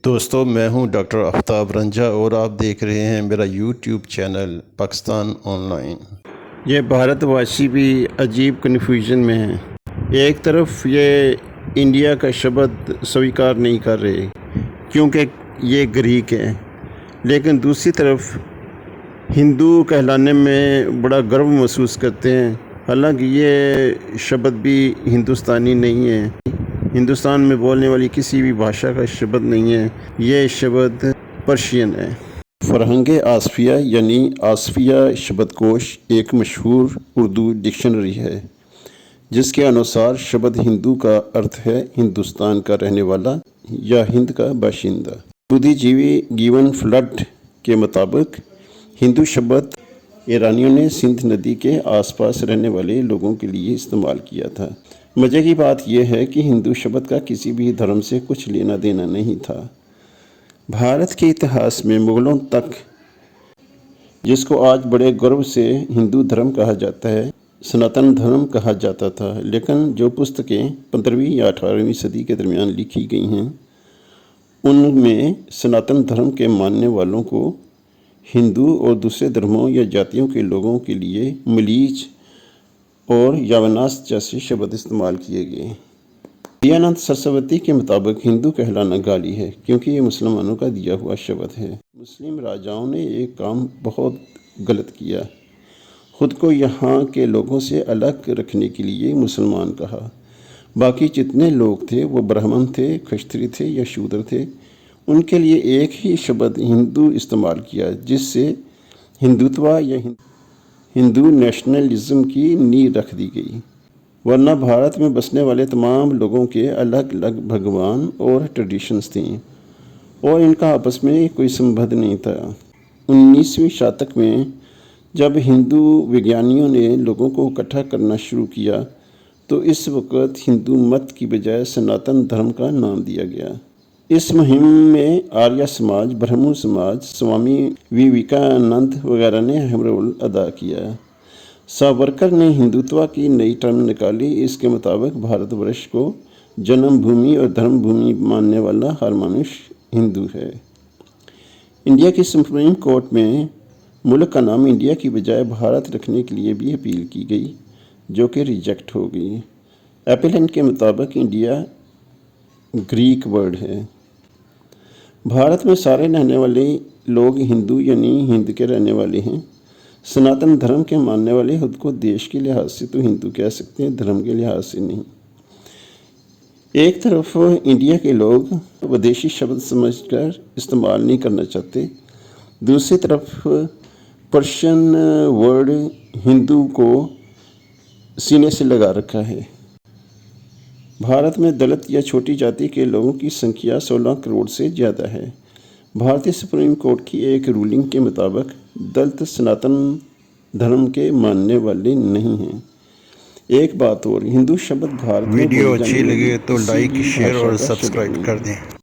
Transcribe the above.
दोस्तों, मैं हूं डॉक्टर आफ्ताब रंजा और आप देख रहे हैं मेरा यूट्यूब चैनल पाकिस्तान ऑनलाइन। ये भारतवासी भी अजीब कन्फ्यूजन में हैं। एक तरफ ये इंडिया का शब्द स्वीकार नहीं कर रहे क्योंकि ये ग्रीक है, लेकिन दूसरी तरफ हिंदू कहलाने में बड़ा गर्व महसूस करते हैं। हालांकि ये शब्द भी हिंदुस्तानी नहीं है, हिंदुस्तान में बोलने वाली किसी भी भाषा का शब्द नहीं है। ये शब्द पर्शियन है। फरहंग आसफिया यानी आसफिया शब्दकोश एक मशहूर उर्दू डिक्शनरी है, जिसके अनुसार शब्द हिंदू का अर्थ है हिंदुस्तान का रहने वाला या हिंद का बाशिंदा। बुद्धिजीवी गिवन फ्लड के मुताबिक हिंदू शब्द ईरानियों ने सिंध नदी के आसपास रहने वाले लोगों के लिए इस्तेमाल किया था। मज़े की बात यह है कि हिंदू शब्द का किसी भी धर्म से कुछ लेना देना नहीं था। भारत के इतिहास में मुग़लों तक, जिसको आज बड़े गर्व से हिंदू धर्म कहा जाता है, सनातन धर्म कहा जाता था, लेकिन जो पुस्तकें 15वीं या 18वीं सदी के दरमियान लिखी गई हैं, उनमें सनातन धर्म के मानने वालों को हिंदू और दूसरे धर्मों या जातियों के लोगों के लिए मलीच और यावनास जैसे शब्द इस्तेमाल किए गए। दयानंद सरस्वती के मुताबिक हिंदू कहलाना गाली है, क्योंकि ये मुसलमानों का दिया हुआ शब्द है। मुस्लिम राजाओं ने एक काम बहुत गलत किया, खुद को यहाँ के लोगों से अलग रखने के लिए मुसलमान कहा। बाकी जितने लोग थे वो ब्राह्मण थे, क्षत्रिय थे या शूद्र थे, उनके लिए एक ही शब्द हिंदू इस्तेमाल किया, जिससे हिंदुत्व या हिंदू नेशनलिज्म की नींव रख दी गई। वरना भारत में बसने वाले तमाम लोगों के अलग अलग भगवान और ट्रेडिशंस थी और इनका आपस में कोई संबंध नहीं था। 19वीं शतक में जब हिंदू विज्ञानियों ने लोगों को इकट्ठा करना शुरू किया, तो इस वक्त हिंदू मत की बजाय सनातन धर्म का नाम दिया गया। इस मुहिम में आर्य समाज, ब्रह्मो समाज, स्वामी विवेकानंद वगैरह ने अहम रोल अदा किया। सावरकर ने हिंदुत्व की नई टर्म निकाली। इसके मुताबिक भारतवर्ष को जन्मभूमि और धर्मभूमि मानने वाला हर मनुष्य हिंदू है। इंडिया की सुप्रीम कोर्ट में मुल्क का नाम इंडिया की बजाय भारत रखने के लिए भी अपील की गई, जो कि रिजेक्ट हो गई। एपेलेंट के मुताबिक इंडिया ग्रीक वर्ड है। भारत में सारे रहने वाले लोग हिंदू यानी हिंद के रहने वाले हैं। सनातन धर्म के मानने वाले खुद को देश के लिहाज से तो हिंदू कह सकते हैं, धर्म के लिहाज से नहीं। एक तरफ इंडिया के लोग विदेशी शब्द समझकर इस्तेमाल नहीं करना चाहते, दूसरी तरफ पर्शियन वर्ड हिंदू को सीने से लगा रखा है। भारत में दलित या छोटी जाति के लोगों की संख्या 16 करोड़ से ज़्यादा है। भारतीय सुप्रीम कोर्ट की एक रूलिंग के मुताबिक दलित सनातन धर्म के मानने वाले नहीं हैं। एक बात और, हिंदू शब्द भारत में वीडियो अच्छी लगे तो लाइक, शेयर और सब्सक्राइब कर दें।